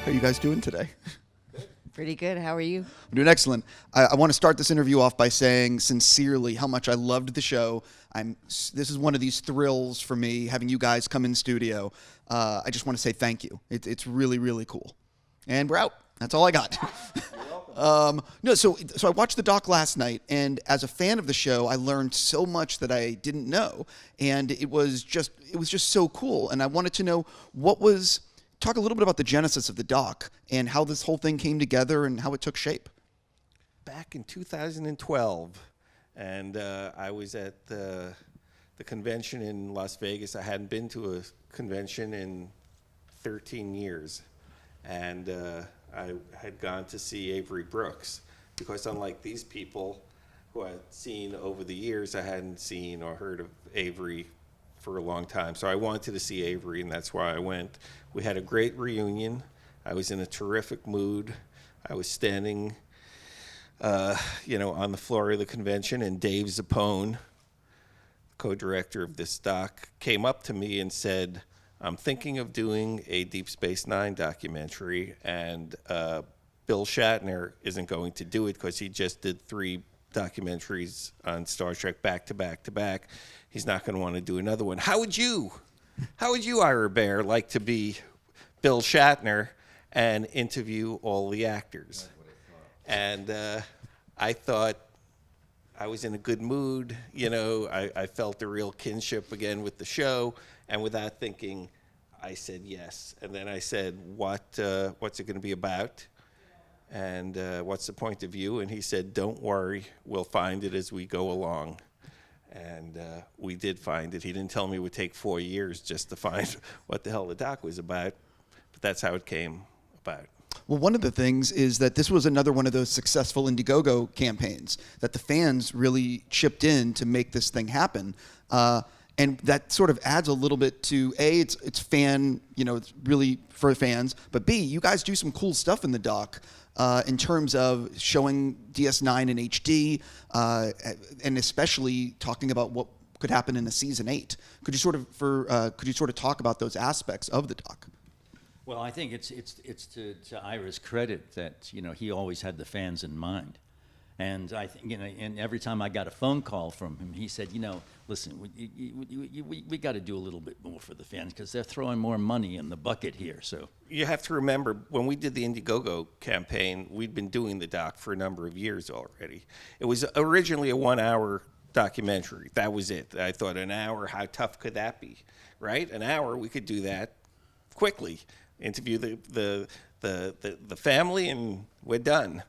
How are you guys doing today? Pretty good. How are you? I'm doing excellent. I want to start this interview off by saying sincerely how much I loved the show. This is one of these thrills for me, having you guys come in studio. I just want to say thank you. It's really, really cool. And we're out. That's all I got. So I watched the doc last night, and as a fan of the show, I learned so much that I didn't know, and it was just so cool. And I wanted to know talk a little bit about the genesis of the doc and how this whole thing came together and how it took shape. Back in 2012, and I was at the convention in Las Vegas. I hadn't been to a convention in 13 years, and I had gone to see Avery Brooks, because unlike these people who I'd seen over the years, I hadn't seen or heard of Avery for a long time. So I wanted to see Avery, and that's why I went. We had a great reunion. I was in a terrific mood. I was standing, on the floor of the convention, and Dave Zappone, co-director of this doc, came up to me and said, I'm thinking of doing a Deep Space Nine documentary, and Bill Shatner isn't going to do it because he just did 3 documentaries on Star Trek back to back to back. He's not going to want to do another one. How would you, Ira Behr, like to be Bill Shatner and interview all the actors? And I thought I was in a good mood. I felt a real kinship again with the show. And without thinking, I said yes. And then I said, what's it going to be about? And what's the point of view? And he said, don't worry, we'll find it as we go along. And we did find it. He didn't tell me it would take 4 years just to find what the hell the doc was about. But that's how it came about. Well, one of the things is that this was another one of those successful Indiegogo campaigns that the fans really chipped in to make this thing happen. And that sort of adds a little bit to A, it's fan, it's really for fans, but B, you guys do some cool stuff in the doc in terms of showing DS9 in HD, and especially talking about what could happen in a season 8. Could you sort of talk about those aspects of the doc? Well, I think it's to Ira's credit that he always had the fans in mind. And I think, and every time I got a phone call from him, he said, listen, we got to do a little bit more for the fans because they're throwing more money in the bucket here. So you have to remember, when we did the Indiegogo campaign, we'd been doing the doc for a number of years already. It was originally a 1-hour documentary. That was it. I thought, an hour, how tough could that be, right? An hour, we could do that quickly. Interview the family, and we're done.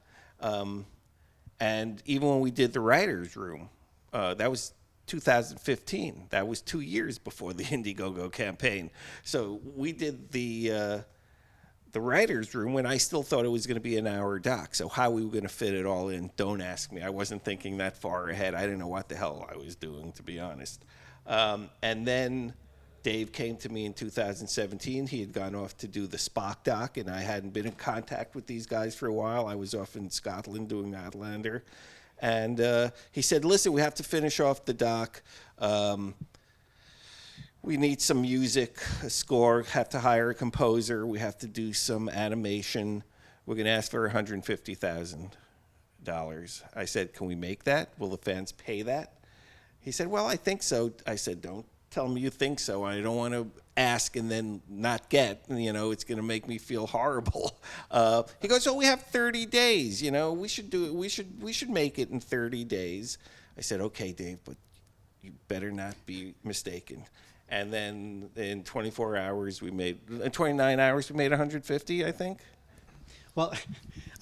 And even when we did the writer's room, that was 2015. That was 2 years before the Indiegogo campaign. So we did the writer's room when I still thought it was going to be an hour doc. So how we were going to fit it all in, don't ask me. I wasn't thinking that far ahead. I didn't know what the hell I was doing, to be honest. And then Dave came to me in 2017. He had gone off to do the Spock doc, and I hadn't been in contact with these guys for a while. I was off in Scotland doing Outlander. And he said, listen, we have to finish off the doc. We need some music, a score, have to hire a composer. We have to do some animation. We're going to ask for $150,000. I said, can we make that? Will the fans pay that? He said, well, I think so. I said, don't tell me you think so. I don't want to ask and then not get. It's going to make me feel horrible. He goes, "Oh, we have 30 days. We should do it. We should make it in 30 days." I said, "Okay, Dave, but you better not be mistaken." And then in 24 hours, we made 29 hours. We made 150, I think. Well,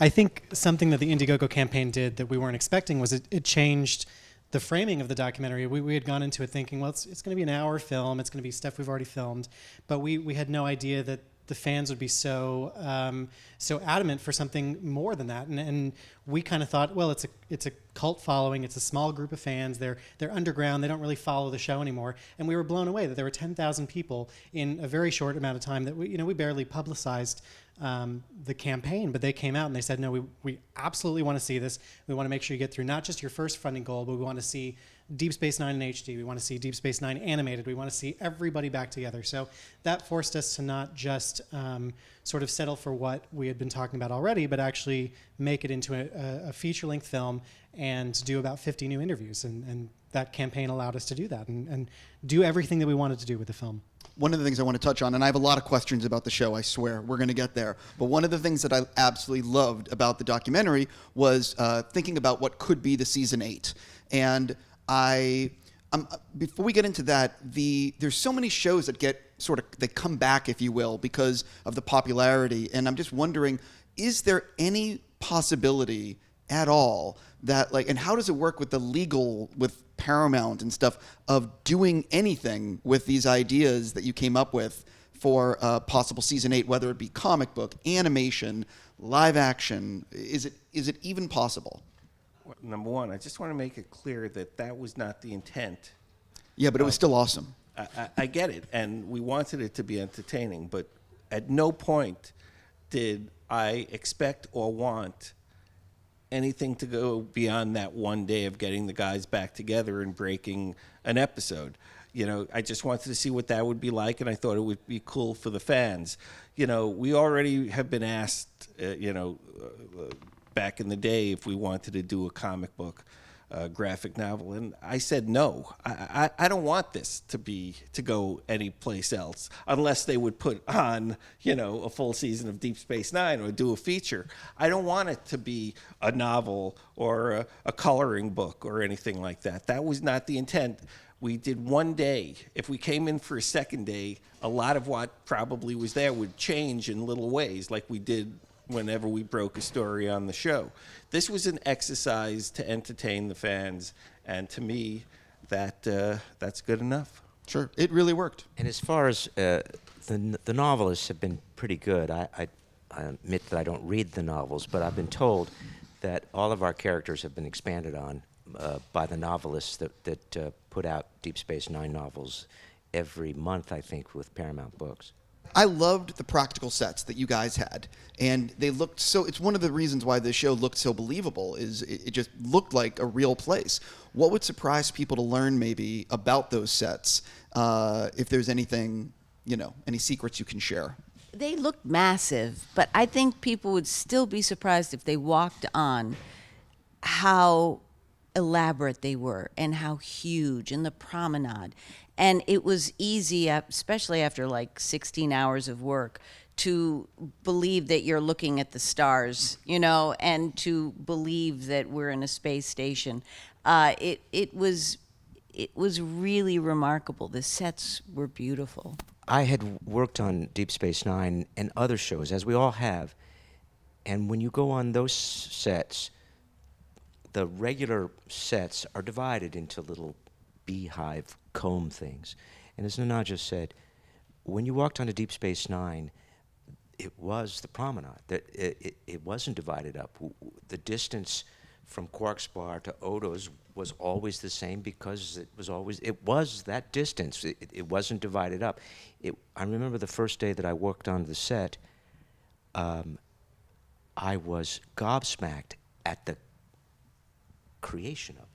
I think something that the Indiegogo campaign did that we weren't expecting was it changed the framing of the documentary. We had gone into it thinking, well, it's going to be an hour film. It's going to be stuff we've already filmed. But we had no idea that the fans would be so adamant for something more than that. And we kind of thought, well, it's a cult following. It's a small group of fans. They're underground. They don't really follow the show anymore. And we were blown away that there were 10,000 people in a very short amount of time that we barely publicized the campaign, but they came out and they said, no, we absolutely want to see this. We want to make sure you get through not just your first funding goal, but we want to see Deep Space Nine in HD. We want to see Deep Space Nine animated. We want to see everybody back together. So that forced us to not just sort of settle for what we had been talking about already, but actually make it into a feature-length film and do about 50 new interviews. And that campaign allowed us to do that and do everything that we wanted to do with the film. One of the things I want to touch on, and I have a lot of questions about the show, I swear, we're going to get there. But one of the things that I absolutely loved about the documentary was thinking about what could be the season 8. And before we get into that, there's so many shows that they come back, if you will, because of the popularity. And I'm just wondering, is there any possibility at all that, and how does it work with the legal, with Paramount and stuff, of doing anything with these ideas that you came up with for possible season 8, whether it be comic book, animation, live action? Is it even possible? Well, number one, I just want to make it clear that was not the intent. Yeah, but it was still awesome. I get it, and we wanted it to be entertaining, but at no point did I expect or want anything to go beyond that one day of getting the guys back together and breaking an episode. I just wanted to see what that would be like, and I thought it would be cool for the fans. We already have been asked, back in the day if we wanted to do a comic book graphic novel, and I said no. I don't want this to go any place else unless they would put on a full season of Deep Space Nine or do a feature. I don't want it to be a novel or a coloring book or anything like that. That was not the intent. We did one day. If we came in for a second day, a lot of what probably was there would change in little ways, like we did whenever we broke a story on the show. This was an exercise to entertain the fans, and to me, that's good enough. Sure, it really worked. And as far as the novelists have been pretty good. I admit that I don't read the novels, but I've been told that all of our characters have been expanded on by the novelists that put out Deep Space Nine novels every month, I think, with Paramount Books. I loved the practical sets that you guys had, and they looked so. It's one of the reasons why the show looked so believable. Is it just looked like a real place? What would surprise people to learn maybe about those sets? If there's anything, any secrets you can share. They looked massive, but I think people would still be surprised if they walked on how elaborate they were and how huge, and the promenade. And it was easy, especially after 16 hours of work, to believe that you're looking at the stars, and to believe that we're in a space station. It was really remarkable. The sets were beautiful. I had worked on Deep Space Nine and other shows, as we all have, and when you go on those sets, the regular sets are divided into little beehive comb things. And as Nana just said, when you walked onto Deep Space Nine, it was the promenade. It wasn't divided up. The distance from Quark's Bar to Odo's was always the same because it was that distance. It wasn't divided up. I remember the first day that I worked on the set, I was gobsmacked at the creation of it.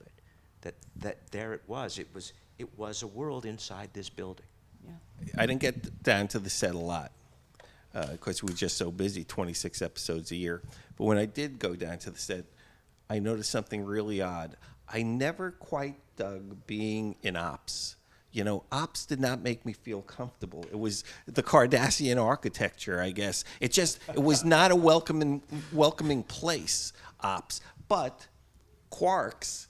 That there it was. It was a world inside this building. Yeah. I didn't get down to the set a lot because we were just so busy, 26 episodes a year. But when I did go down to the set, I noticed something really odd. I never quite dug being in ops. Ops did not make me feel comfortable. It was the Cardassian architecture, I guess. It was not a welcoming place, ops. But Quark's,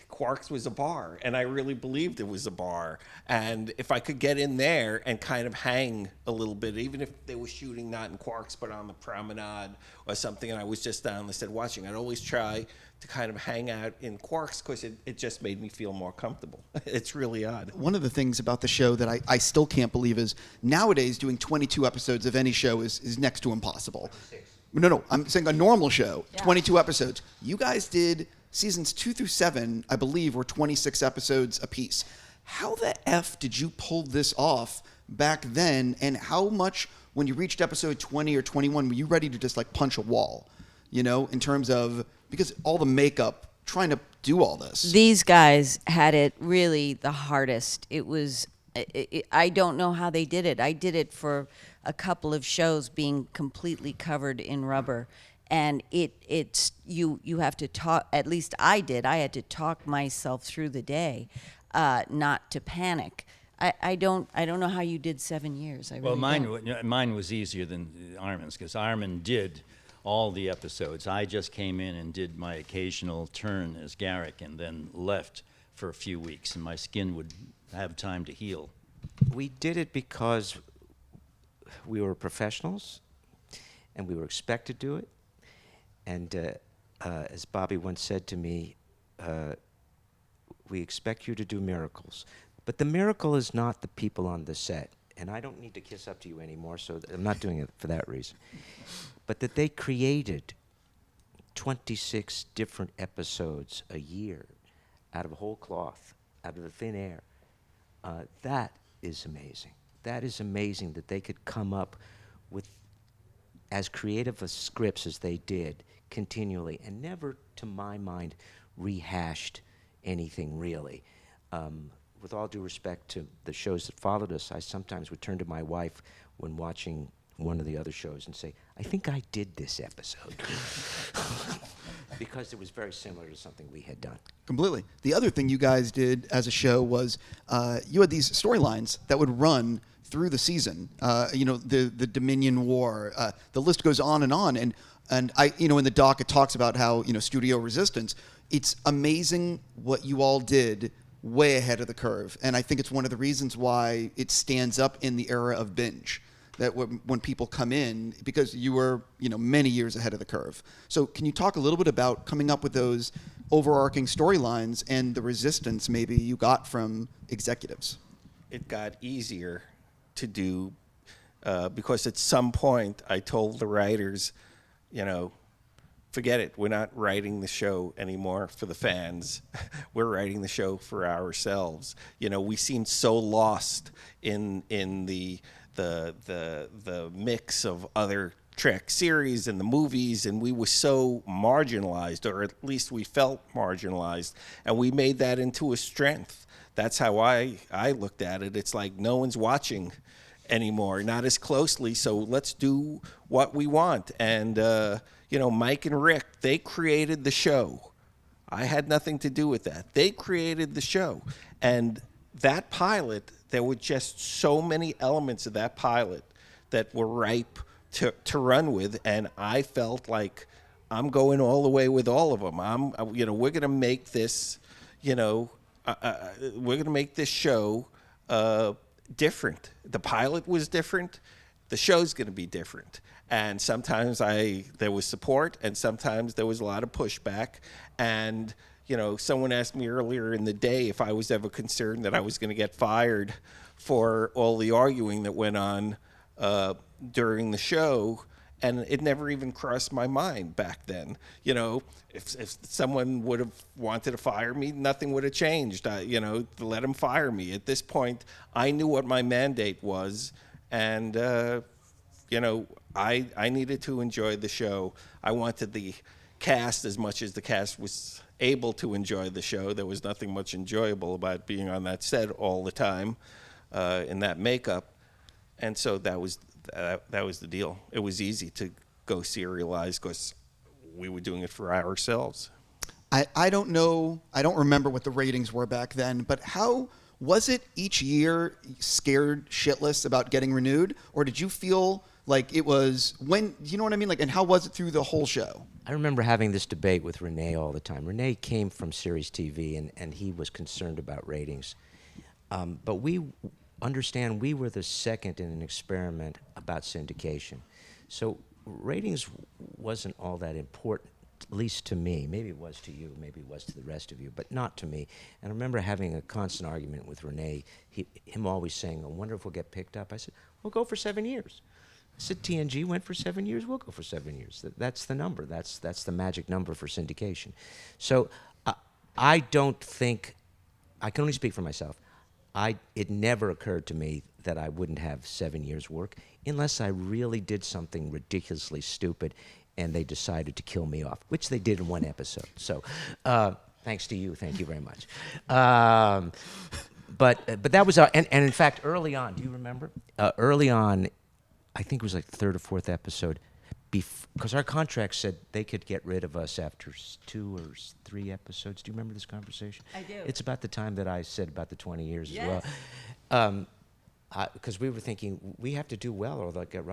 Quark's was a bar, and I really believed it was a bar. And if I could get in there and kind of hang a little bit, even if they were shooting not in Quark's but on the promenade or something, and I was just down the set watching, I'd always try to kind of hang out in Quark's because it just made me feel more comfortable. It's really odd. One of the things about the show that I still can't believe is nowadays doing 22 episodes of any show is next to impossible. No, I'm saying a normal show, 22 episodes. You guys did seasons 2 through 7, I believe, were 26 episodes apiece. How the F did you pull this off back then? And how much, when you reached episode 20 or 21, were you ready to just punch a wall? In terms of, because all the makeup trying to do all this? These guys had it really the hardest. It was, I don't know how they did it. I did it for a couple of shows being completely covered in rubber. And it's you have to talk, at least I did. I had to talk myself through the day, not to panic. I don't know how you did 7 years. I Well, really don't. mine was easier than Armin's because Armin did all the episodes. I just came in and did my occasional turn as Garrick and then left for a few weeks, and my skin would have time to heal. We did it because we were professionals, and we were expected to do it. And as Bobby once said to me, we expect you to do miracles. But the miracle is not the people on the set. And I don't need to kiss up to you anymore, so I'm not doing it for that reason. But that they created 26 different episodes a year out of whole cloth, out of the thin air. That is amazing. That is amazing that they could come up with as creative a scripts as they did continually and never, to my mind, rehashed anything really. With all due respect to the shows that followed us, I sometimes would turn to my wife when watching one of the other shows and say, I think I did this episode. Because it was very similar to something we had done. Completely. The other thing you guys did as a show was you had these storylines that would run through the season. The Dominion War. The list goes on, and I, in the doc it talks about how Studio Resistance. It's amazing what you all did way ahead of the curve, and I think it's one of the reasons why it stands up in the era of binge. That when people come in, because you were many years ahead of the curve. So can you talk a little bit about coming up with those overarching storylines and the resistance maybe you got from executives? It got easier to do because at some point I told the writers, forget it. We're not writing the show anymore for the fans. We're writing the show for ourselves. We seemed so lost in the mix of other Trek series and the movies, and we were so marginalized, or at least we felt marginalized, and we made that into a strength. That's how I looked at it. It's like no one's watching anymore, not as closely, so let's do what we want. And Mike and Rick, they created the show. I had nothing to do with that. They created the show. And that pilot, there were just so many elements of that pilot that were ripe to run with, and I felt like I'm going all the way with all of them. We're going to make this, we're going to make this show different. The pilot was different. The show's going to be different. And sometimes there was support, and sometimes there was a lot of pushback. And someone asked me earlier in the day if I was ever concerned that I was going to get fired for all the arguing that went on during the show, and it never even crossed my mind back then. If someone would have wanted to fire me, nothing would have changed. To let them fire me. At this point, I knew what my mandate was, and I needed to enjoy the show. I wanted the cast as much as the cast was able to enjoy the show. There was nothing much enjoyable about being on that set all the time in that makeup, and so that was the deal. It was easy to go serialized because we were doing it for ourselves. I don't know. I don't remember what the ratings were back then, but how was it each year scared shitless about getting renewed, or did you feel like it was when, you know what I mean? And how was it through the whole show? I remember having this debate with Renee all the time. Renee came from series TV, and he was concerned about ratings. But we understand we were the second in an experiment about syndication. So ratings wasn't all that important, at least to me. Maybe it was to you, maybe it was to the rest of you, but not to me. And I remember having a constant argument with Renee, him always saying, I wonder if we'll get picked up. I said, we'll go for 7 years. I said, TNG went for 7 years, we'll go for 7 years. That's the number. That's the magic number for syndication. So I don't think, I can only speak for myself, it never occurred to me that I wouldn't have 7 years' work unless I really did something ridiculously stupid and they decided to kill me off, which they did in one episode. So, thanks to you, thank you very much. But that was and in fact, early on, do you remember? Early on, I think it was like the third or fourth episode, because our contract said they could get rid of us after 2 or 3 episodes. Do you remember this conversation? I do. It's about the time that I said about the 20 years Yes. as well. Because we were thinking, we have to do well or they'll get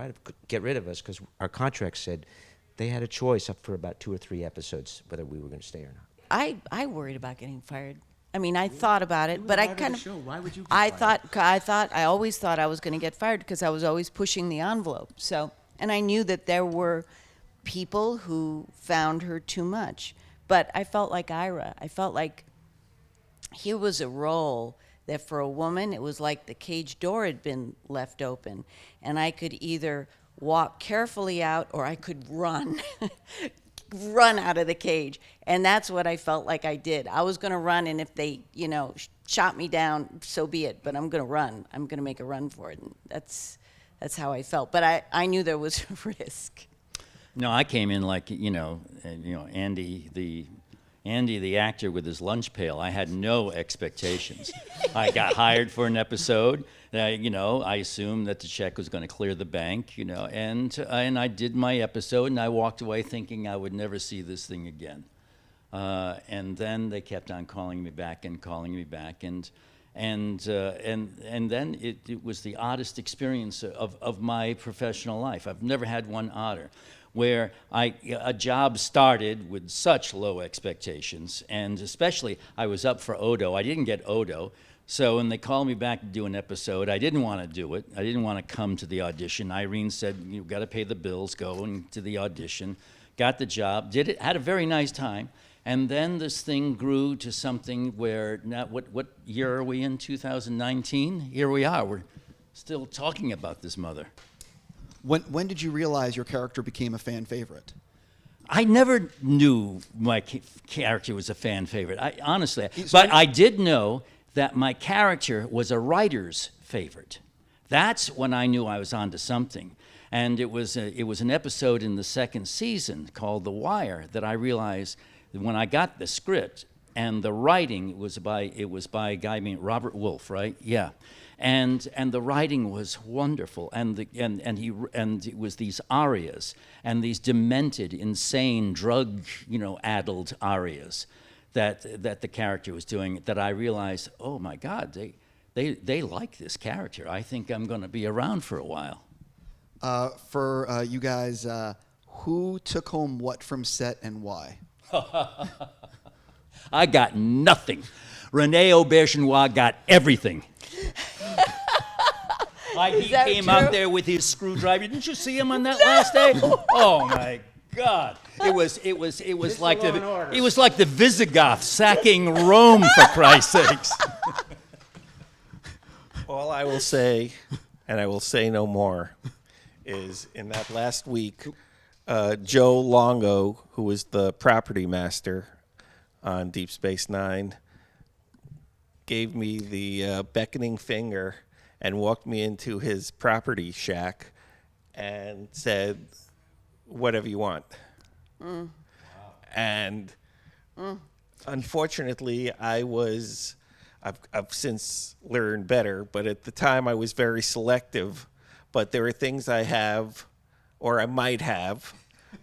rid of us, because our contract said they had a choice up for about 2 or 3 episodes whether we were going to stay or not. I worried about getting fired. I mean, I thought about it, but I kind of. Why would you get I fired? I always thought I was going to get fired because I was always pushing the envelope. So, and I knew that there were people who found her too much. But I felt like Ira. I felt like here was a role that for a woman, it was like the cage door had been left open. And I could either walk carefully out or I could run. Run out of the cage. And that's what I felt like I did. I was going to run, and if they, shot me down, so be it. But I'm going to run. I'm going to make a run for it. And that's how I felt. But I knew there was a risk. No, I came in like, Andy, the actor with his lunch pail. I had no expectations. I got hired for an episode. I assumed that the check was going to clear the bank, and I did my episode, and I walked away thinking I would never see this thing again. And then they kept on calling me back, and then it was the oddest experience of my professional life. I've never had one odder, where a job started with such low expectations, and especially I was up for Odo. I didn't get Odo. So when they called me back to do an episode, I didn't want to do it. I didn't want to come to the audition. Irene said, "You've got to pay the bills, go to the audition." Got the job, did it, had a very nice time. And then this thing grew to something where, now, what year are we in, 2019? Here we are, we're still talking about this mother. When did you realize your character became a fan favorite? I never knew my character was a fan favorite, honestly. But I did know that my character was a writer's favorite. That's when I knew I was onto something. And it was an episode in the second season called The Wire that I realized that when I got the script and the writing was by a guy named Robert Wolfe, right? Yeah. And the writing was wonderful, and it was these arias and these demented, insane, drug, addled arias that the character was doing, that I realized, oh my God, they like this character. I think I'm going to be around for a while. For you guys, who took home what from set and why? I got nothing. Rene Aubergenois got everything. He came out there with his screwdriver. Didn't you see him on that last day? Oh my God! It was like the Visigoths sacking Rome, for Christ's sakes. All I will say, and I will say no more, is in that last week, Joe Longo, who was the property master on Deep Space Nine, gave me the beckoning finger and walked me into his property shack and said, "Whatever you want." Wow. And unfortunately, I've since learned better, but at the time I was very selective. But there are things I have, or I might have,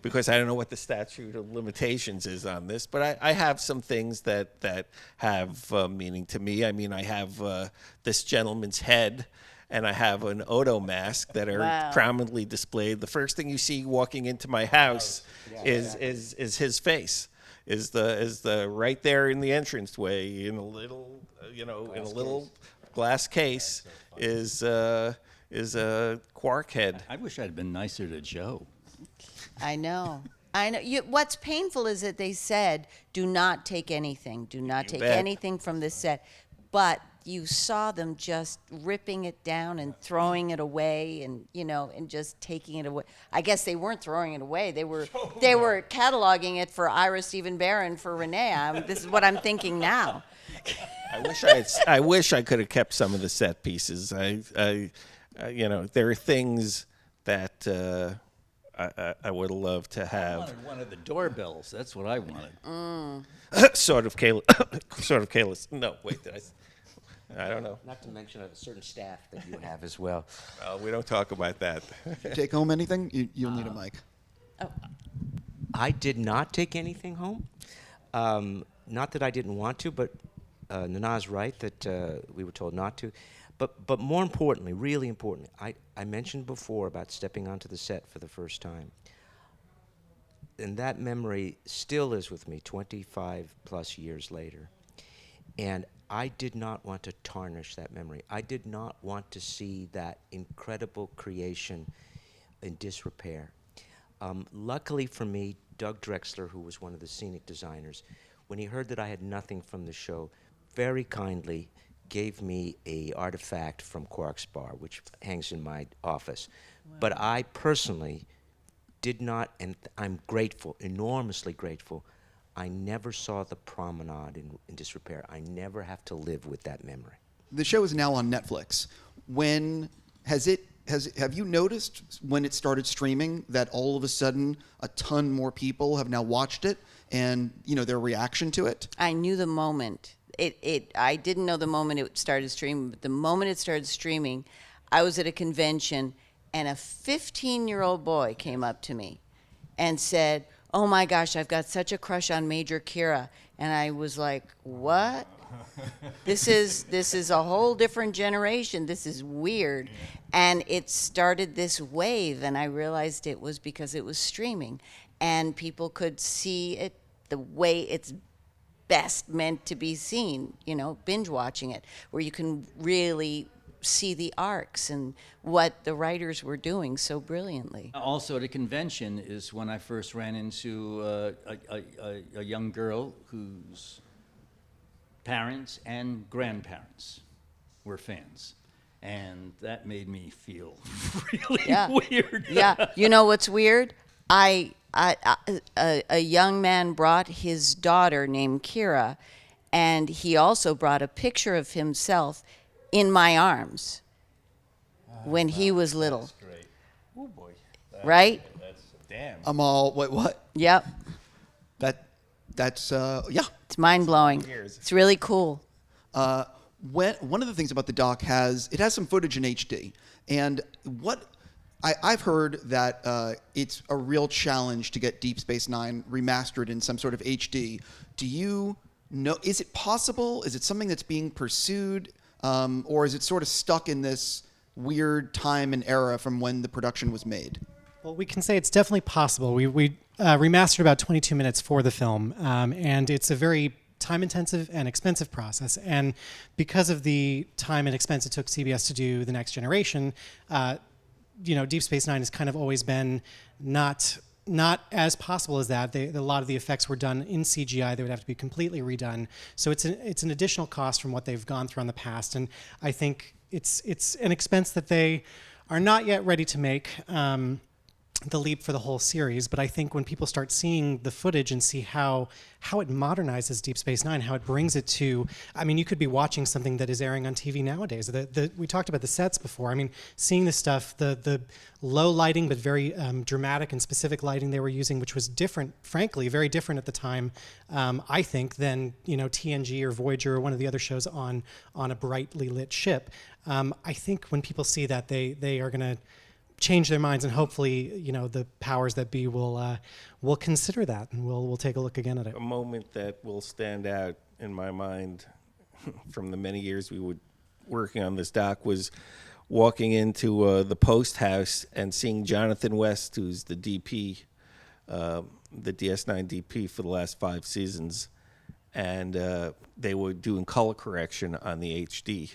because I don't know what the statute of limitations is on this, but I have some things that have meaning to me. I mean, I have this gentleman's head, and I have an Odo mask that are prominently displayed. The first thing you see walking into my house is his face. Is the right there in the entranceway in a little glass case is a quark head. I wish I'd been nicer to Joe. I know. What's painful is that they said, do not take anything. Do not take anything from this set. But you saw them just ripping it down and throwing it away and just taking it away. I guess they weren't throwing it away. They were cataloging it for Ira Steven Behr and for Renee. This is what I'm thinking now. I wish I could have kept some of the set pieces. There are things that I would have loved to I have wanted one of the doorbells. That's what I wanted. sort of careless. No, wait, did I don't know. Not to mention a certain staff that you have as well. We don't talk about that. Take home anything? You'll need a mic. I did not take anything home. Not that I didn't want to, but Nana's right that we were told not to. But more importantly, really importantly, I mentioned before about stepping onto the set for the first time. And that memory still is with me 25 plus years later. And I did not want to tarnish that memory. I did not want to see that incredible creation in disrepair. Luckily for me, Doug Drexler, who was one of the scenic designers, when he heard that I had nothing from the show, very kindly gave me a artifact from Quark's Bar, which hangs in my office. Wow. But I personally did not, and I'm grateful, enormously grateful, I never saw the promenade in disrepair. I never have to live with that memory. The show is now on Netflix. Have you noticed when it started streaming that all of a sudden a ton more people have now watched it and their reaction to it? I knew the moment. I didn't know the moment it started streaming, but the moment it started streaming, I was at a convention and a 15-year-old boy came up to me and said, "Oh my gosh, I've got such a crush on Major Kira." And I was like, "What? This is a whole different generation. This is weird." And it started this wave, and I realized it was because it was streaming and people could see it the way it's best meant to be seen, binge watching it, where you can really see the arcs and what the writers were doing so brilliantly. Also at a convention is when I first ran into a young girl whose parents and grandparents were fans. And that made me feel really weird. Yeah. You know what's weird? A young man brought his daughter named Kira, and he also brought a picture of himself in my arms when he was little. That's great. Oh boy. Right? That's damn. I'm all, wait, what? Yep. That's yeah. It's mind-blowing. Years. It's really cool. One of the things about the doc it has some footage in HD, and I've heard that it's a real challenge to get Deep Space Nine remastered in some sort of HD. Do you know? Is it possible? Is it something that's being pursued, or is it sort of stuck in this weird time and era from when the production was made? Well, we can say it's definitely possible. We remastered about 22 minutes for the film, and it's a very time-intensive and expensive process. And because of the time and expense it took CBS to do The Next Generation, Deep Space Nine has kind of always been not as possible as that. A lot of the effects were done in CGI. They would have to be completely redone. So it's an additional cost from what they've gone through in the past. And I think it's an expense that they are not yet ready to make. The leap for the whole series, but I think when people start seeing the footage and see how it modernizes Deep Space Nine, how it brings it to, you could be watching something that is airing on TV nowadays. We talked about the sets before. Seeing this stuff, the low lighting but very dramatic and specific lighting they were using, which was different, frankly, very different at the time, I think, than TNG or Voyager or one of the other shows on a brightly lit ship. I think when people see that, they are going to change their minds, and hopefully, the powers that be will consider that, and we'll take a look again at it. A moment that will stand out in my mind from the many years we were working on this doc was walking into the post house and seeing Jonathan West, who's the DP, the DS9 DP for the last 5 seasons, and they were doing color correction on the HD.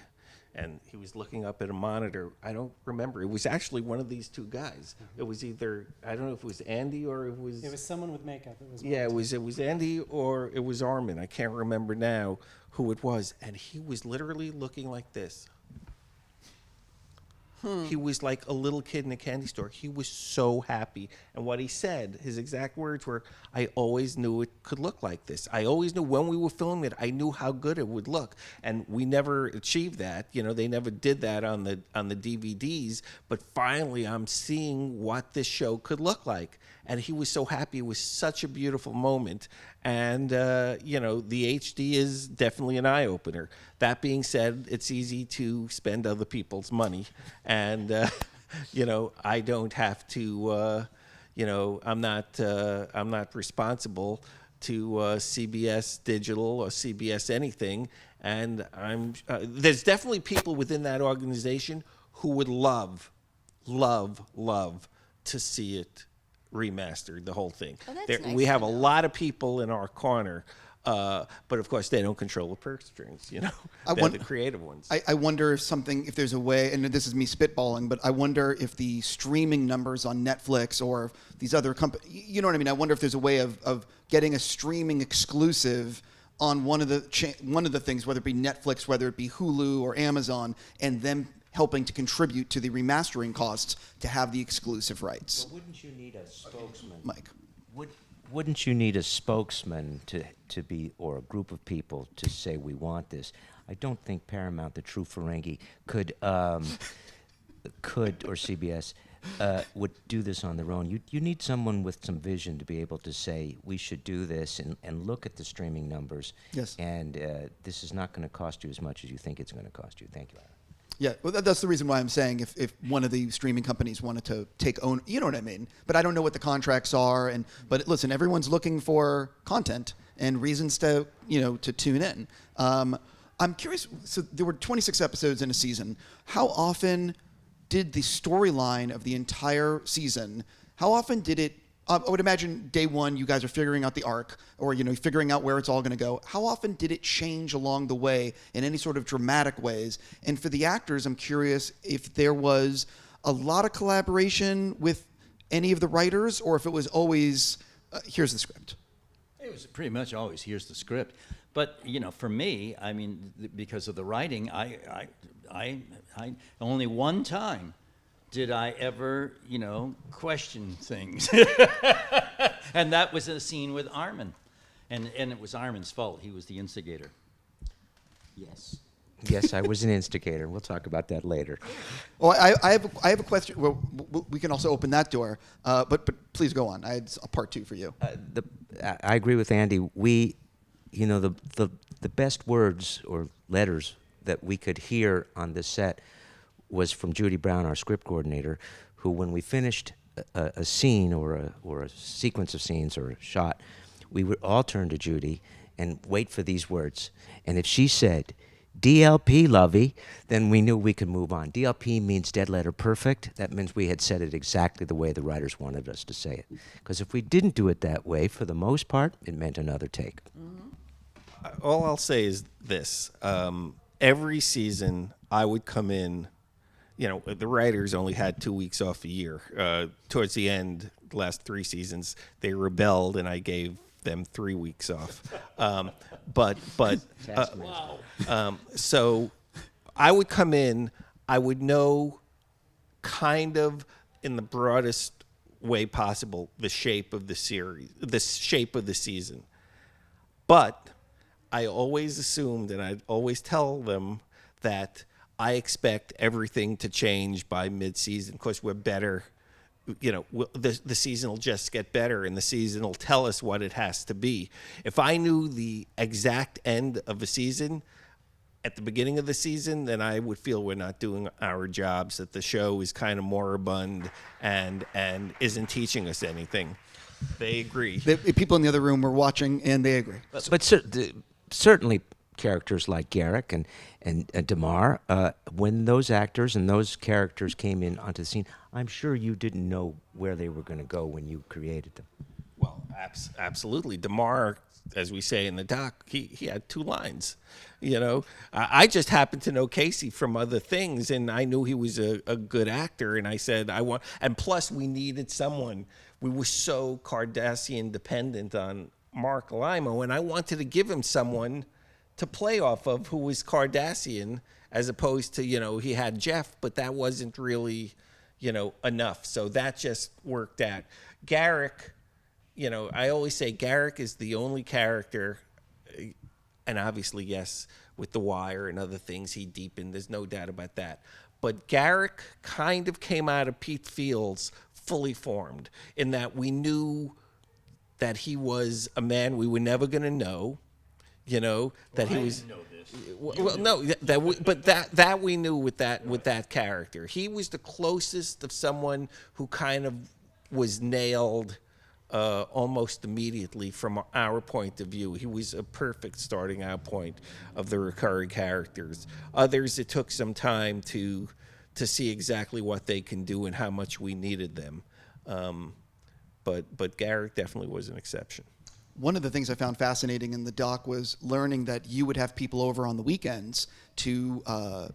And he was looking up at a monitor. I don't remember. It was actually one of these two guys. It was either, I don't know if it was Andy or it was... It was someone with makeup. It was Andy or it was Armin. I can't remember now who it was. And he was literally looking like this. He was like a little kid in a candy store. He was so happy. And what he said, his exact words were, I always knew it could look like this. I always knew when we were filming it, I knew how good it would look. And we never achieved that. You know, they never did that on the DVDs. But finally, I'm seeing what this show could look like. And he was so happy. It was such a beautiful moment. And, you know, the HD is definitely an eye-opener. That being said, it's easy to spend other people's money. And, you know, I don't have to, you know, I'm not responsible to CBS Digital or CBS anything. And there's definitely people within that organization who would love to see it remastered, the whole thing. Oh, that's nice we have to a know. lot of people in our corner, but of course they don't control the purse strings. You know, they're the creative ones. I wonder if there's a way, and this is me spitballing, but I wonder if the streaming numbers on Netflix or these other companies, you know what I mean? I wonder if there's a way of getting a streaming exclusive on one of the things, whether it be Netflix, whether it be Hulu or Amazon, and them helping to contribute to the remastering costs to have the exclusive rights. But wouldn't you need a spokesman? Mike. Wouldn't you need a spokesman to be, or a group of people to say we want this? I don't think Paramount, the true Ferengi, could or CBS would do this on their own. You need someone with some vision to be able to say we should do this and look at the streaming numbers. Yes. And this is not going to cost you as much as you think it's going to cost you. Thank you, Ira. Yeah, well, that's the reason why I'm saying if one of the streaming companies wanted to take own, you know what I mean. But I don't know what the contracts are. But listen, everyone's looking for content and reasons to tune in. I'm curious. So there were 26 episodes in a season. How often did the storyline of the entire season? How often did it? I would imagine day one, you guys are figuring out the arc, or figuring out where it's all going to go. How often did it change along the way in any sort of dramatic ways? And for the actors, I'm curious if there was a lot of collaboration with any of the writers, or if it was always, here's the script. It was pretty much always, here's the script. But, for me, I mean, because of the writing, I only one time did I ever, question things. And that was a scene with Armin. And it was Armin's fault. He was the instigator. Yes. Yes, I was an instigator. We'll talk about that later. Well, I have a question. Well, we can also open that door. But please go on. I had a part two for you. I agree with Andy. We, the best words or letters that we could hear on this set was from Judy Brown, our script coordinator, who, when we finished a scene or a sequence of scenes or a shot, we would all turn to Judy and wait for these words. And if she said, DLP, lovey, then we knew we could move on. DLP means dead letter perfect. That means we had said it exactly the way the writers wanted us to say it. Because if we didn't do it that way, for the most part, it meant another take. Mm-hmm. All I'll say is this. Every season, I would come in. The writers only had 2 weeks off a year. Towards the end, the last 3 seasons, they rebelled, and I gave them 3 weeks off. So I would come in. I would know, kind of in the broadest way possible, the shape of the series, the shape of the season. But I always assumed, and I'd always tell them that I expect everything to change by mid-season. Of course, we're better. The season will just get better, and the season will tell us what it has to be. If I knew the exact end of a season at the beginning of the season, then I would feel we're not doing our jobs, that the show is kind of moribund and isn't teaching us anything. They agree. The people in the other room were watching, and they agree. But certainly characters like Garrick and Damar, when those actors and those characters came in onto the scene, I'm sure you didn't know where they were going to go when you created them. Well, absolutely. Damar, as we say in the doc, he had 2 lines. I just happened to know Casey from other things, and I knew he was a good actor, and I said, and plus we needed someone. We were so Cardassian dependent on Mark Limo, and I wanted to give him someone to play off of who was Cardassian as opposed to, he had Jeff, but that wasn't really, enough. So that just worked out. Garrick, I always say Garrick is the only character, and obviously, yes, with The Wire and other things, he deepened. There's no doubt about that. But Garrick kind of came out of Pete Fields fully formed, in that we knew that he was a man we were never going to know, that he was. Well, no, but that we knew with that character. He was the closest of someone who kind of was nailed almost immediately from our point of view. He was a perfect starting out point of the recurring characters. Others, it took some time to see exactly what they can do and how much we needed them. But Garrick definitely was an exception. One of the things I found fascinating in the doc was learning that you would have people over on the weekends to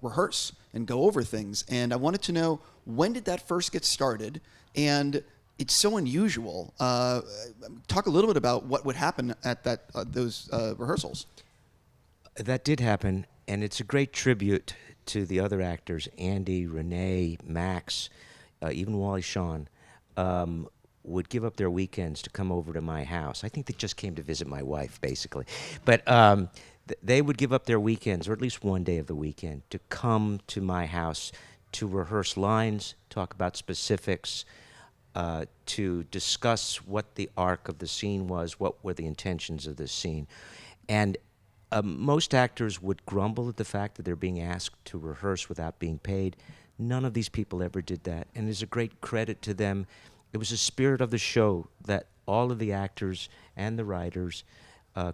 rehearse and go over things. And I wanted to know, when did that first get started? And it's so unusual. Talk a little bit about what would happen at those rehearsals. That did happen, and it's a great tribute to the other actors, Andy, Renee, Max, even Wally Shawn. Would give up their weekends to come over to my house. I think they just came to visit my wife, basically. But they would give up their weekends, or at least one day of the weekend, to come to my house to rehearse lines, talk about specifics, to discuss what the arc of the scene was, what were the intentions of the scene. And most actors would grumble at the fact that they're being asked to rehearse without being paid. None of these people ever did that, and it's a great credit to them. It was the spirit of the show that all of the actors and the writers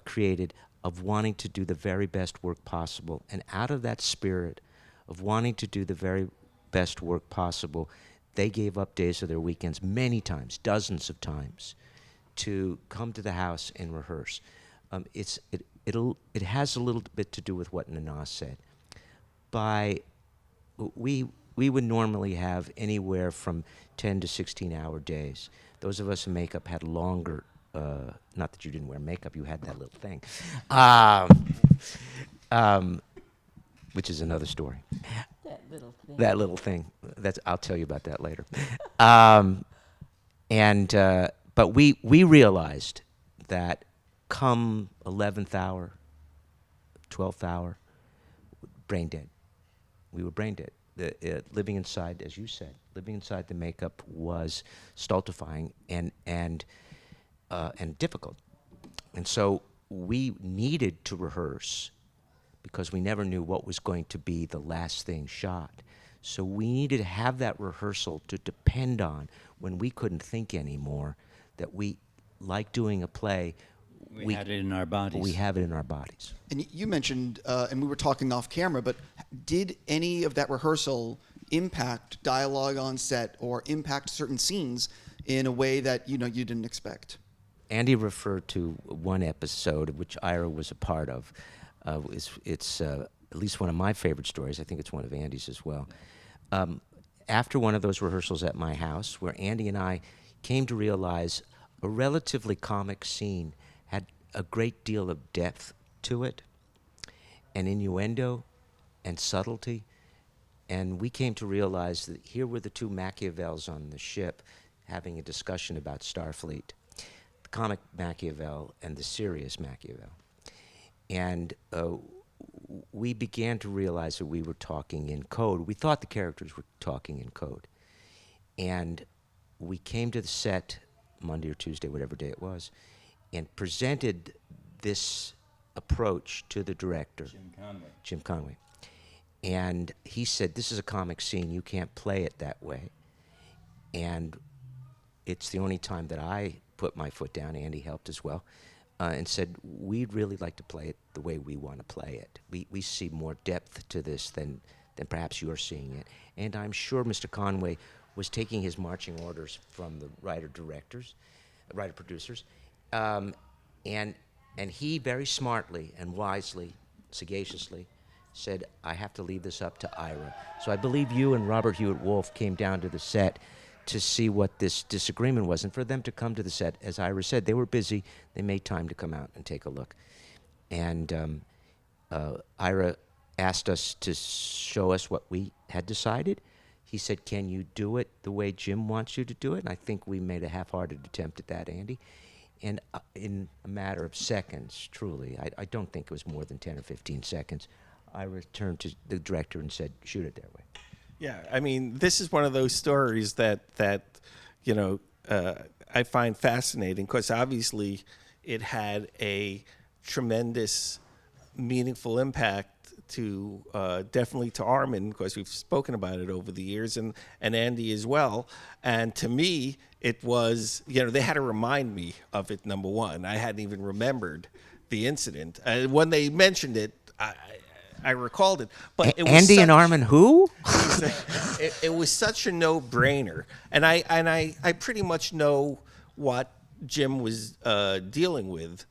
created, of wanting to do the very best work possible. And out of that spirit of wanting to do the very best work possible, they gave up days of their weekends many times, dozens of times, to come to the house and rehearse. It has a little bit to do with what Nana said. We would normally have anywhere from 10 to 16-hour days. Those of us in makeup had longer, not that you didn't wear makeup, you had that little thing, which is another story. That little thing. I'll tell you about that later. But we realized that come 11th hour, 12th hour, brain dead. We were brain dead. Living inside, as you said, living inside the makeup was stultifying and difficult. And so we needed to rehearse because we never knew what was going to be the last thing shot. So we needed to have that rehearsal to depend on when we couldn't think anymore, that we, like doing a play, we had it in our bodies. We have it in our bodies. And you mentioned, and we were talking off camera, but did any of that rehearsal impact dialogue on set or impact certain scenes in a way that you didn't expect? Andy referred to one episode, which Ira was a part of. It's at least one of my favorite stories. I think it's one of Andy's as well. After one of those rehearsals at my house, where Andy and I came to realize a relatively comic scene had a great deal of depth to it, and innuendo, and subtlety, and we came to realize that here were the two Machiavels on the ship having a discussion about Starfleet, the comic Machiavel and the serious Machiavel. And we began to realize that we were talking in code. We thought the characters were talking in code. And we came to the set Monday or Tuesday, whatever day it was, and presented this approach to the director, Jim Conway. And he said, this is a comic scene, you can't play it that way. And it's the only time that I put my foot down, Andy helped as well, and said, we'd really like to play it the way we want to play it. We see more depth to this than perhaps you're seeing it. And I'm sure Mr. Conway was taking his marching orders from the writer-producers, and he very smartly and wisely, sagaciously, said, I have to leave this up to Ira. So I believe you and Robert Hewitt Wolf came down to the set to see what this disagreement was, and for them to come to the set, as Ira said, they were busy. They made time to come out and take a look. And Ira asked us to show us what we had decided. He said, "Can you do it the way Jim wants you to do it?" And I think we made a half-hearted attempt at that, Andy. And in a matter of seconds, truly, I don't think it was more than 10 or 15 seconds, I returned to the director and said, "Shoot it that way." Yeah, I mean, this is one of those stories that you know, I find fascinating because obviously it had a tremendous, meaningful impact to definitely to Armin, because we've spoken about it over the years, and Andy as well. And to me, it was, you know, they had to remind me of it, number one. I hadn't even remembered the incident. When they mentioned it, I recalled it. But it was Andy and Armin who? it was such a no-brainer. And I pretty much know what Jim was dealing with,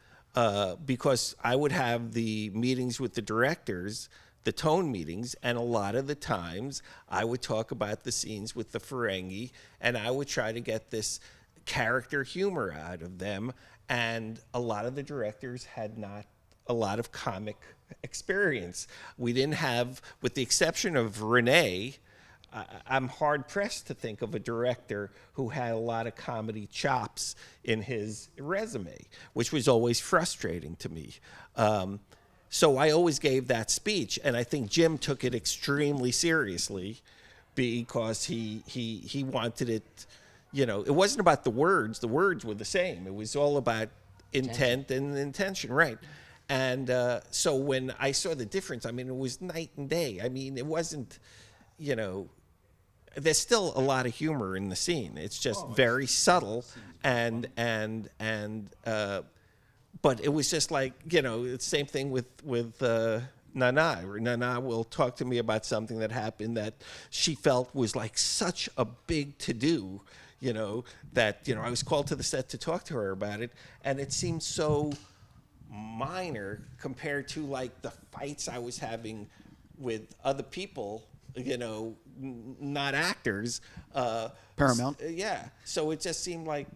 because I would have the meetings with the directors, the tone meetings, and a lot of the times I would talk about the scenes with the Ferengi, and I would try to get this character humor out of them. And a lot of the directors had not a lot of comic experience. We didn't have, with the exception of Renee, I'm hard-pressed to think of a director who had a lot of comedy chops in his resume, which was always frustrating to me. So I always gave that speech, and I think Jim took it extremely seriously because he wanted it, you know, it wasn't about the words. The words were the same. It was all about intent and intention, right? And so when I saw the difference, I mean, it was night and day. I mean, it wasn't, you know, there's still a lot of humor in the scene. It's just very subtle, but it was just like, you know, it's the same thing with Nana. Nana will talk to me about something that happened that she felt was like such a big to-do, you know, that, you know, I was called to the set to talk to her about it, and it seemed so minor compared to like the fights I was having with other people, you know, not actors. Paramount. Yeah. So it just seemed like,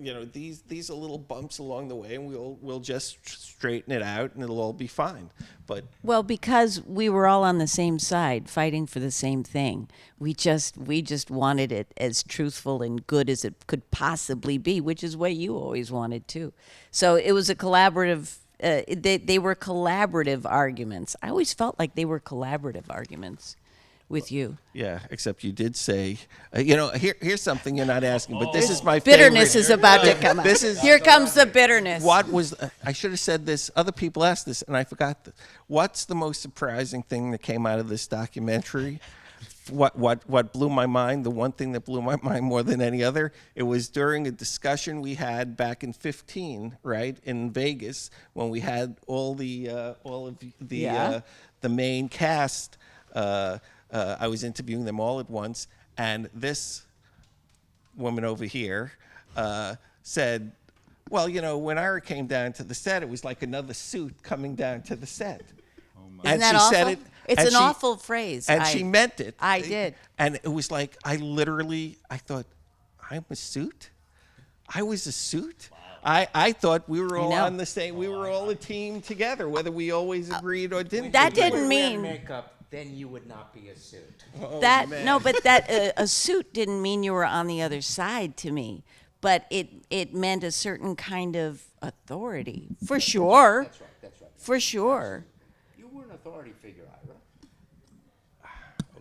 you know, these are little bumps along the way, and we'll just straighten it out, and it'll all be fine. But Well, because we were all on the same side, fighting for the same thing. We just wanted it as truthful and good as it could possibly be, which is what you always wanted too. So it was a collaborative. They were collaborative arguments. I always felt like they were collaborative arguments with you. yeah, except you did say, you know, here's something you're not asking, but this is my Bitterness favorite. is about to come out. Here comes the bitterness. What was, I should have said this, other people asked this, and I forgot this. What's the most surprising thing that came out of this documentary? What blew my mind, the one thing that blew my mind more than any other, it was during a discussion we had back in 2015, right, in Vegas, when we had all of the main cast. I was interviewing them all at once, and this woman over here said, well, you know, when Ira came down to the set, it was like another suit coming down to the set. Isn't that awful? It's an awful phrase. And she meant it. I did. And it was like, I thought, I'm a suit? I was a suit? I thought we were all on the same, we were all a team together, whether we always agreed or didn't. That didn't mean makeup. Then you would not be a suit. that. No, but that a suit didn't mean you were on the other side to me. But it meant a certain kind of authority, for sure. That's right. For sure. You were an authority figure, Ira.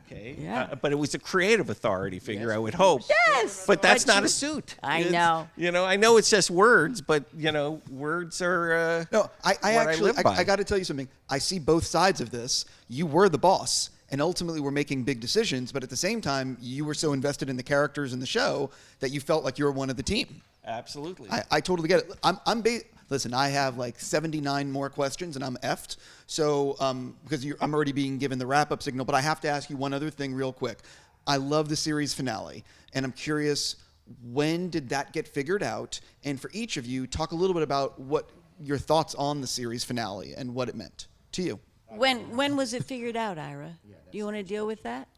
Okay. Yeah. But it was a creative authority figure, I would hope. Yes. But that's not a suit. I know. You know, I know it's just words, but, you know, words are No, I actually, live by. I got to tell you something. I see both sides of this. You were the boss, and ultimately were making big decisions, but at the same time, you were so invested in the characters in the show that you felt like you were one of the team. Absolutely. I totally get it. Listen, I have like 79 more questions, and I'm effed. So, because I'm already being given the wrap-up signal, but I have to ask you one other thing real quick. I love the series finale, and I'm curious, when did that get figured out? And for each of you, talk a little bit about what your thoughts on the series finale and what it meant to you. When was it figured out, Ira? Do you want to deal with that?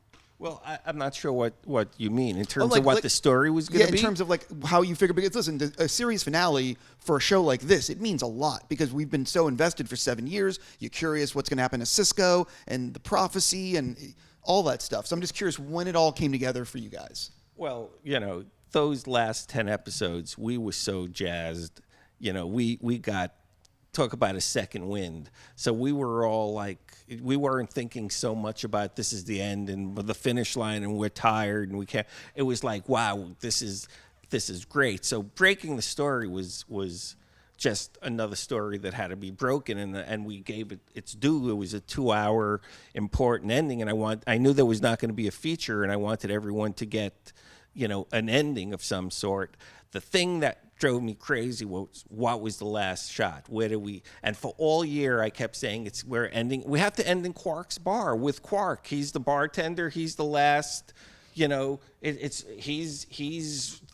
Well, I'm not sure what you mean in terms like- of what like- the story was going to be. In terms of like how you figure, because listen, a series finale for a show like this, it means a lot because we've been so invested for 7 years. You're curious what's going to happen to Cisco and the prophecy and all that stuff. So I'm just curious when it all came together for you guys. Well, those last 10 episodes, we were so jazzed. We got, talk about a second wind. So we were all like, we weren't thinking so much about this is the end and the finish line and we're tired and we can't. It was like, wow, this is great. So breaking the story was just another story that had to be broken, and we gave it its due. It was a 2-hour important ending, and I knew there was not going to be a feature, and I wanted everyone to get an ending of some sort. The thing that drove me crazy was what was the last shot? Where do we? And for all year, I kept saying we have to end in Quark's bar with Quark. He's the bartender. He's the last. He's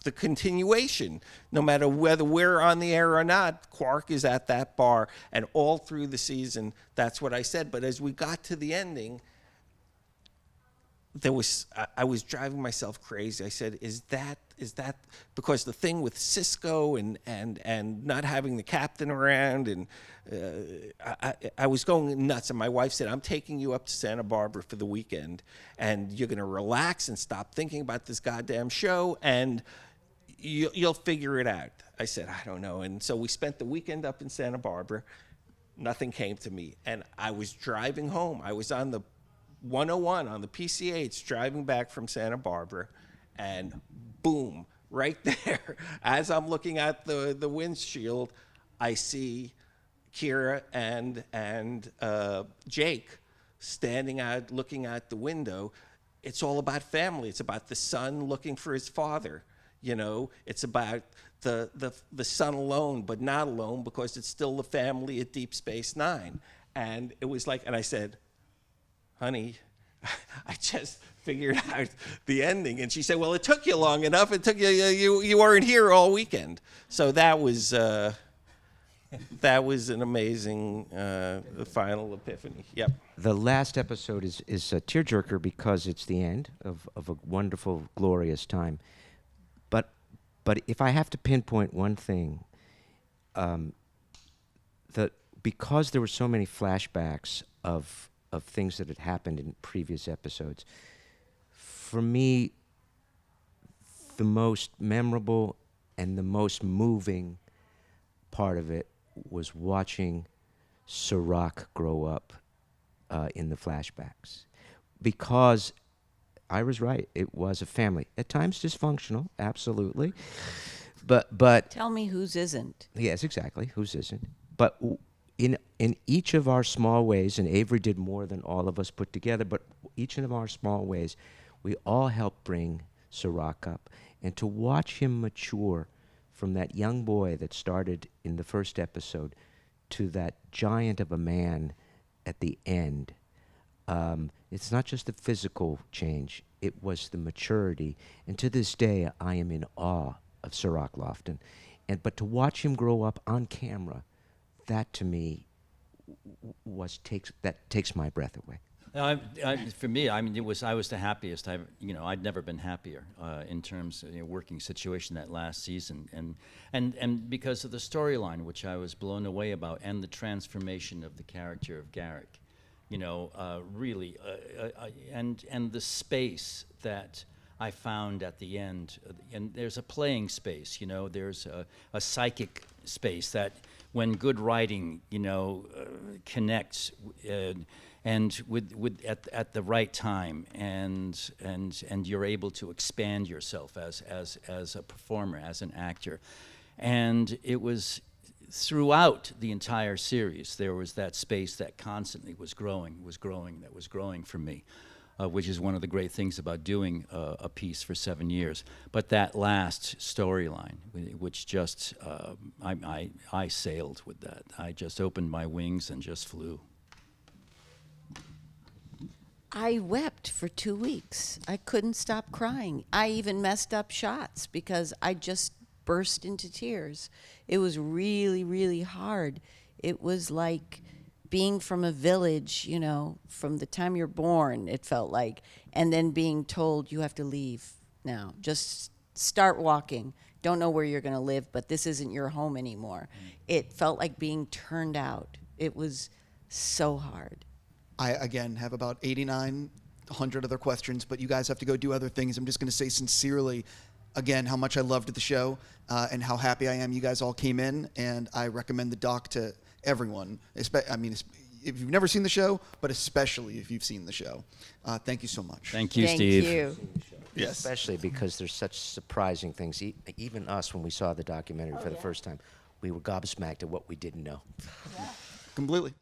the continuation. No matter whether we're on the air or not, Quark is at that bar, and all through the season, that's what I said. But as we got to the ending, I was driving myself crazy. I said, is that because the thing with Cisco and not having the captain around, and I was going nuts. And my wife said, I'm taking you up to Santa Barbara for the weekend, and you're going to relax and stop thinking about this goddamn show, and you'll figure it out. I said, I don't know. And so we spent the weekend up in Santa Barbara. Nothing came to me. And I was driving home. I was on the 101 on the PCH driving back from Santa Barbara, and boom, right there, as I'm looking at the windshield, I see Kira and Jake standing out looking out the window. It's all about family. It's about the son looking for his father. It's about the son alone, but not alone, because it's still the family at Deep Space Nine. And it was like, and I said, honey, I just figured out the ending. And she said, well, it took you long enough. It took you weren't here all weekend. So that was an amazing final epiphany. Yep. The last episode is a tearjerker because it's the end of a wonderful, glorious time. But if I have to pinpoint one thing, because there were so many flashbacks of things that had happened in previous episodes, for me, the most memorable and the most moving part of it was watching Sirach grow up in the flashbacks. Because Ira's right, it was a family. At times dysfunctional, absolutely. But Tell me whose isn't. yes, exactly, whose isn't. But in each of our small ways, and Avery did more than all of us put together, but each of our small ways, we all helped bring Sirach up. And to watch him mature from that young boy that started in the first episode to that giant of a man at the end, it's not just the physical change, it was the maturity. And to this day, I am in awe of Sirach Lofton. But to watch him grow up on camera, that to me takes my breath away. For me, I mean, I was the happiest. I'd never been happier in terms of working situation that last season, and because of the storyline, which I was blown away about, and the transformation of the character of Garrick, really, and the space that I found at the end, and there's a playing space, there's a psychic space that, when good writing, connects and with at the right time, and you're able to expand yourself as a performer, as an actor, and it was throughout the entire series there was that space that constantly was growing for me. Which is one of the great things about doing a piece for 7 years. But that last storyline, which just, I sailed with that. I just opened my wings and just flew. I wept for 2 weeks. I couldn't stop crying. I even messed up shots because I just burst into tears. It was really, really hard. It was like being from a village, you know, from the time you're born, it felt like, and then being told you have to leave now. Just start walking. Don't know where you're going to live, but this isn't your home anymore. It felt like being turned out. It was so hard. I, again, have about 100 other questions, but you guys have to go do other things. I'm just going to say sincerely, again, how much I loved the show and how happy I am you guys all came in, and I recommend the doc to everyone. I mean, if you've never seen the show, but especially if you've seen the show. Thank you so much. Thank you, Thank Steve. you. Yes. Especially because there's such surprising things. Even us, when we saw the documentary for the first time, we were gobsmacked at what we didn't know. Completely.